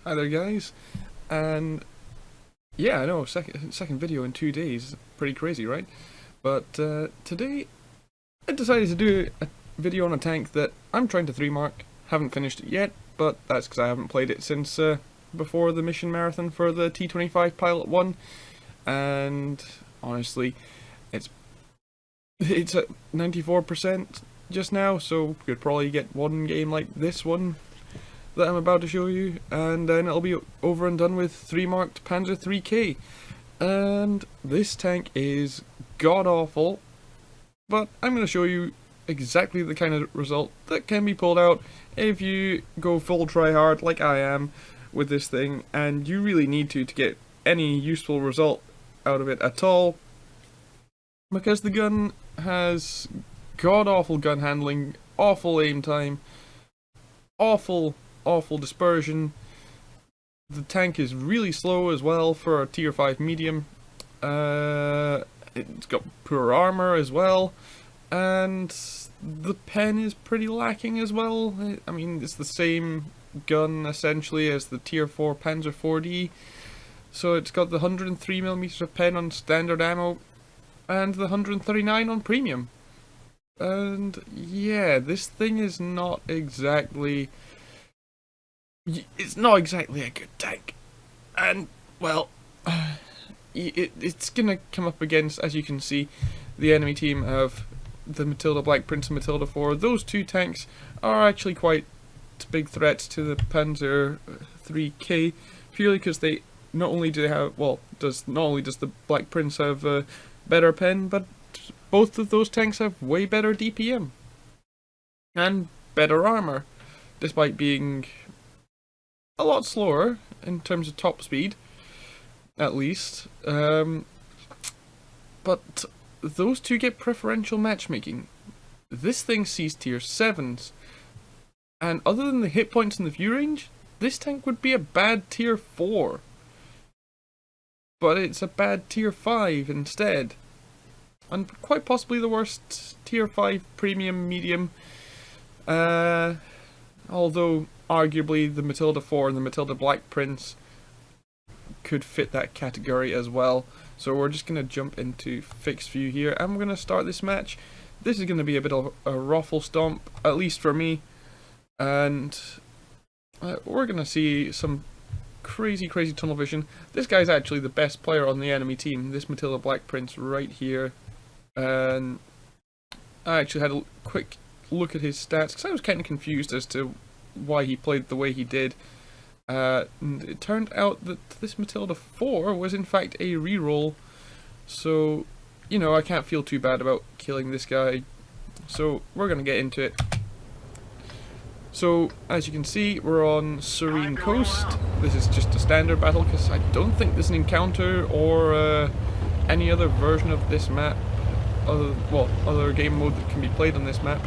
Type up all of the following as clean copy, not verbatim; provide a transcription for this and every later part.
Hi there, guys. And yeah, I know, second video in 2 days. Pretty crazy, right? But today I decided to do a video on a tank that I'm trying to 3-mark. Haven't finished it yet, but that's because I haven't played it since before the mission marathon for the T25 Pilot 1. And honestly, it's at 94% just now, so could probably get one game like this one that I'm about to show you, and then it'll be over and done with 3-marked Panzer 3K. And this tank is god awful, but I'm going to show you exactly the kind of result that can be pulled out if you go full try hard like I am with this thing, and you really need to get any useful result out of it at all, because the gun has god awful gun handling, awful aim time, awful dispersion. The tank is really slow as well for a tier 5 medium. It's got poor armor as well, and the pen is pretty lacking as well. I mean, it's the same gun essentially as the tier 4 Panzer 4D. So it's got the 103mm of pen on standard ammo and the 139 on premium. And yeah, this thing is not exactly... It's not exactly a good tank. And, well, it's gonna come up against, as you can see, the enemy team of the Matilda Black Prince and Matilda 4. Those two tanks are actually quite big threats to the Panzer 3K, purely because they not only do they have, well, not only does the Black Prince have a better pen, but both of those tanks have way better DPM and better armor, despite being a lot slower in terms of top speed, at least. But those two get preferential matchmaking. This thing sees tier 7s, and other than the hit points in the view range, this tank would be a bad tier 4. But it's a bad tier 5 instead. And quite possibly the worst tier 5 premium medium. Although arguably the Matilda 4 and the Matilda Black Prince could fit that category as well. So we're just going to jump into fixed view here, and we're going to start this match. This is going to be a bit of a ruffle stomp, at least for me. And we're going to see some crazy tunnel vision. This guy's actually the best player on the enemy team, this Matilda Black Prince right here. And I actually had a quick look at his stats, because I was kind of confused as to why he played the way he did. And it turned out that this Matilda 4 was in fact a reroll, so, you know, I can't feel too bad about killing this guy. So we're going to get into it. So, as you can see, we're on Serene Coast. This is just a standard battle, because I don't think there's an encounter or any other version of this map, other game mode that can be played on this map.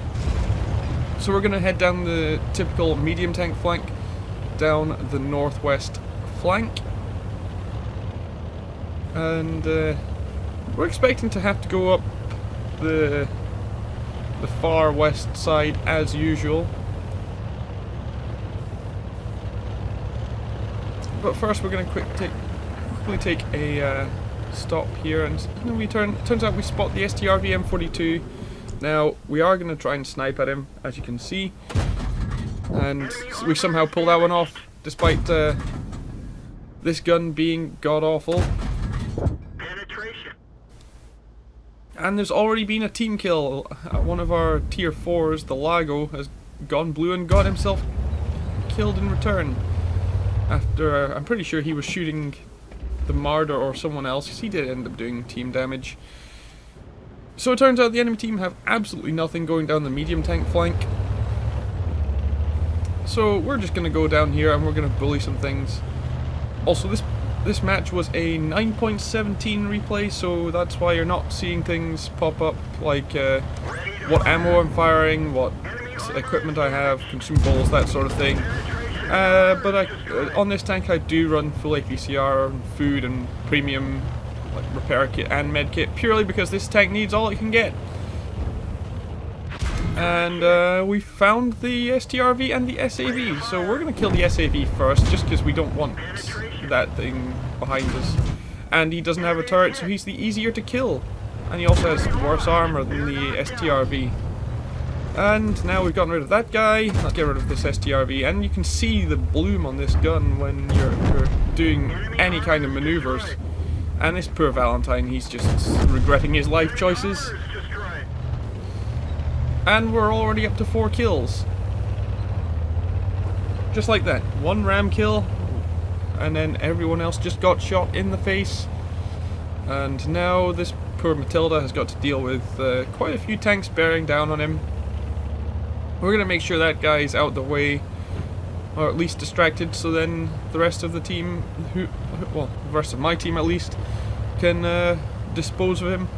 So we're going to head down the typical medium tank flank, down the northwest flank. And we're expecting to have to go up the far west side as usual. But first we're going to quickly take a stop here, and turns out we spot the STRV M42. Now we are going to try and snipe at him, as you can see, and we somehow pull that one off despite this gun being god awful. And there's already been a team kill. One of our tier 4s, the Lago, has gone blue and got himself killed in return. After, I'm pretty sure he was shooting the Marder or someone else, because he did end up doing team damage. So it turns out the enemy team have absolutely nothing going down the medium tank flank. So we're just going to go down here and we're going to bully some things. Also, this match was a 9.17 replay, so that's why you're not seeing things pop up like what ammo I'm firing, what equipment I have, consumables, that sort of thing. But on this tank I do run full APCR, and food and premium like repair kit and med kit, purely because this tank needs all it can get. And we found the STRV and the SAV, so we're going to kill the SAV first, just because we don't want that thing behind us. And he doesn't have a turret, so he's the easier to kill. And he also has worse armor than the STRV. And now we've gotten rid of that guy, let's get rid of this STRV, and you can see the bloom on this gun when you're doing any kind of maneuvers. And this poor Valentine, he's just regretting his life choices. And we're already up to 4 kills. Just like that. 1 ram kill, and then everyone else just got shot in the face. And now this poor Matilda has got to deal with quite a few tanks bearing down on him. We're going to make sure that guy's out the way, or at least distracted, so then the rest of the team, well, the rest of my team at least, can dispose of him.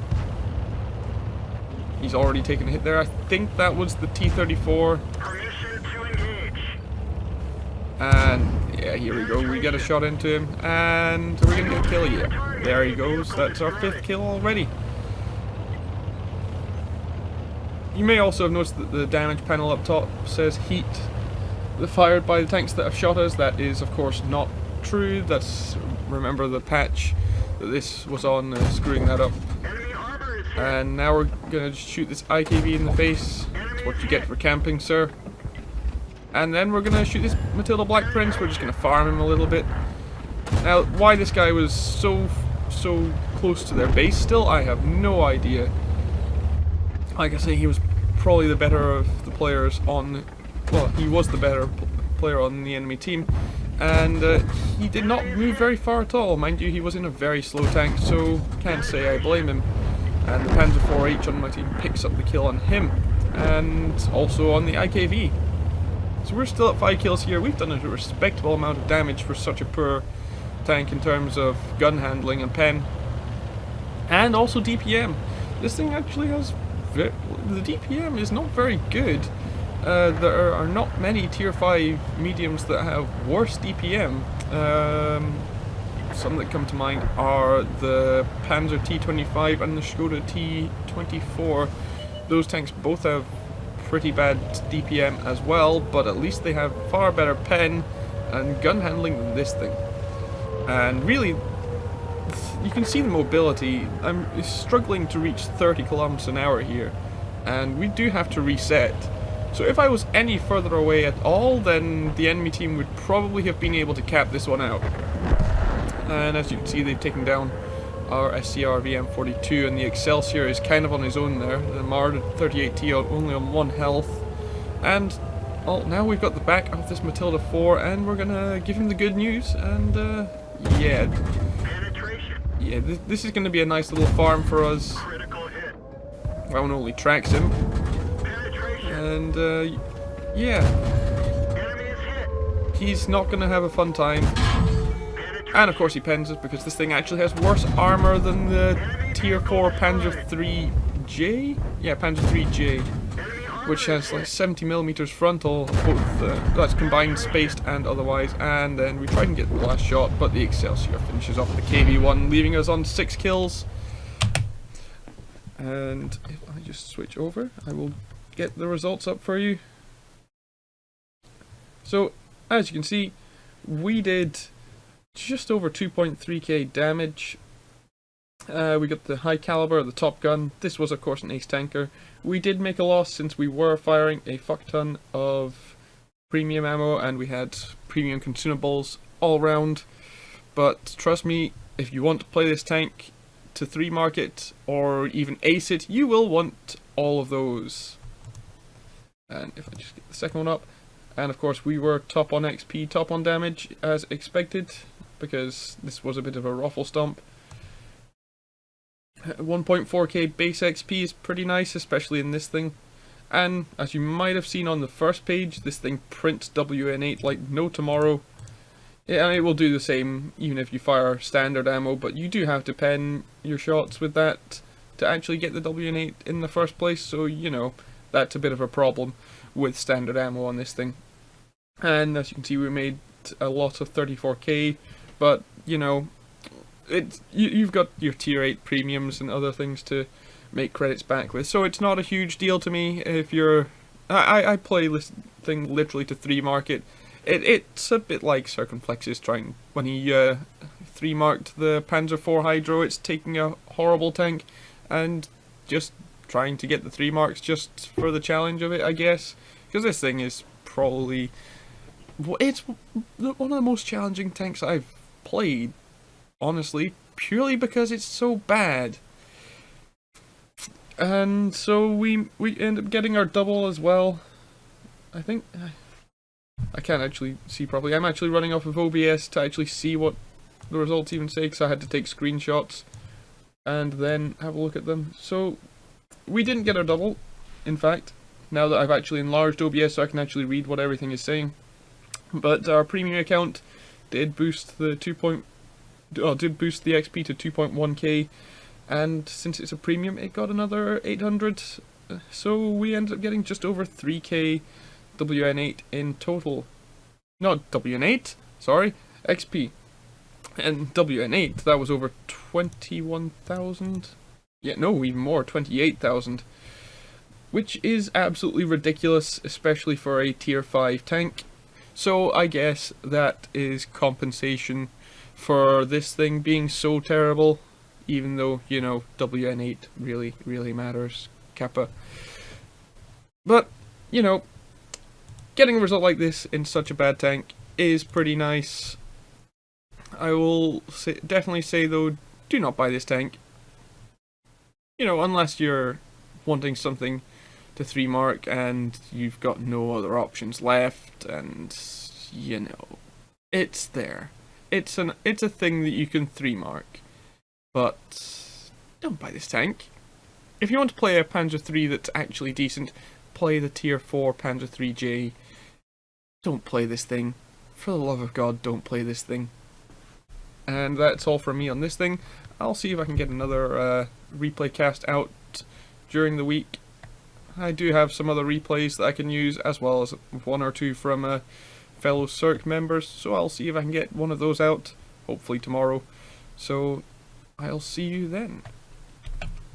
He's already taken a hit there. I think that was the T-34. Permission to engage. And yeah, here we go. We get a shot into him, and we're gonna get a kill. Yeah, there he goes. That's our 5th kill already. You may also have noticed that the damage panel up top says heat fired by the tanks that have shot us. That is, of course, not true. That's, remember the patch that this was on, screwing that up. Enemy armor is hit. And now we're gonna just shoot this IKV in the face. That's what you get for camping, sir. And then we're gonna shoot this Matilda Black Prince. We're just gonna farm him a little bit. Now, why this guy was so close to their base still, I have no idea. Like I say, he was probably the better of the players on... Well, he was the better player on the enemy team. And he did not move very far at all. Mind you, he was in a very slow tank, so can't say I blame him. And the Panzer IV-H on my team picks up the kill on him. And also on the IKV. So we're still at 5 kills here. We've done a respectable amount of damage for such a poor tank in terms of gun handling and pen. And also DPM. This thing actually has... the DPM is not very good. There are not many tier 5 mediums that have worse DPM. Some that come to mind are the Panzer T25 and the Skoda T24. Those tanks both have pretty bad DPM as well, but at least they have far better pen and gun handling than this thing. And really, you can see the mobility. I'm struggling to reach 30 kilometers an hour here, and we do have to reset. So if I was any further away at all, then the enemy team would probably have been able to cap this one out. And as you can see, they've taken down our SCR VM42, and the Excelsior is kind of on his own there. The Mard 38T only on 1 health. And well, now we've got the back of this Matilda IV, and we're gonna give him the good news. And yeah, this is gonna be a nice little farm for us. Critical hit. That one only tracks him. And yeah, Enemy is hit. he's not gonna have a fun time. And of course he pens us because this thing actually has worse armor than the tier 4 Panzer III-J? Yeah, Panzer III-J, which has like 70mm frontal, both that's combined, spaced and otherwise. And then we try and get the last shot, but the Excelsior finishes off the KV-1, leaving us on 6 kills. And if I just switch over, I will get the results up for you. So, as you can see, we did just over 2.3k damage. We got the high caliber, the top gun. This was of course an ace tanker. We did make a loss since we were firing a fuck ton of premium ammo and we had premium consumables all round. But trust me, if you want to play this tank to 3 mark it or even ace it, you will want all of those. And if I just get the second one up, and of course we were top on XP, top on damage as expected, because this was a bit of a ruffle stomp. 1.4k base XP is pretty nice, especially in this thing. And as you might have seen on the first page, this thing prints WN8 like no tomorrow. Yeah, and it will do the same even if you fire standard ammo, but you do have to pen your shots with that to actually get the WN8 in the first place, so you know, that's a bit of a problem with standard ammo on this thing. And as you can see, we made a lot of 34k, but you know, you've got your tier 8 premiums and other things to make credits back with. So it's not a huge deal to me if you're... I play this thing literally to 3-mark it. It's a bit like Circumflex's trying... When he 3-marked the Panzer IV Hydro, it's taking a horrible tank and just trying to get the 3 marks just for the challenge of it, I guess. Because this thing is probably... It's one of the most challenging tanks I've played, honestly, purely because it's so bad. And so we end up getting our double as well. I think... I can't actually see properly. I'm actually running off of OBS to actually see what the results even say, because I had to take screenshots and then have a look at them. So we didn't get our double, in fact, now that I've actually enlarged OBS so I can actually read what everything is saying. But our premium account did boost the XP to 2.1k, and since it's a premium, it got another 800. So we ended up getting just over 3k WN8 in total. Not WN8, sorry, XP. And WN8, that was over 21,000. Yeah, no, even more, 28,000. Which is absolutely ridiculous, especially for a tier 5 tank. So I guess that is compensation for this thing being so terrible, even though, you know, WN8 really matters, Kappa. But, you know, getting a result like this in such a bad tank is pretty nice. I will definitely say though, do not buy this tank. You know, unless you're wanting something to 3-mark and you've got no other options left, and you know, it's there. It's a thing that you can 3-mark, but don't buy this tank. If you want to play a Panzer III that's actually decent, play the tier 4 Panzer IIIJ. Don't play this thing. For the love of God, don't play this thing. And that's all from me on this thing. I'll see if I can get another replay cast out during the week. I do have some other replays that I can use, as well as 1 or 2 from fellow Cirque members, so I'll see if I can get one of those out, hopefully tomorrow. So I'll see you then.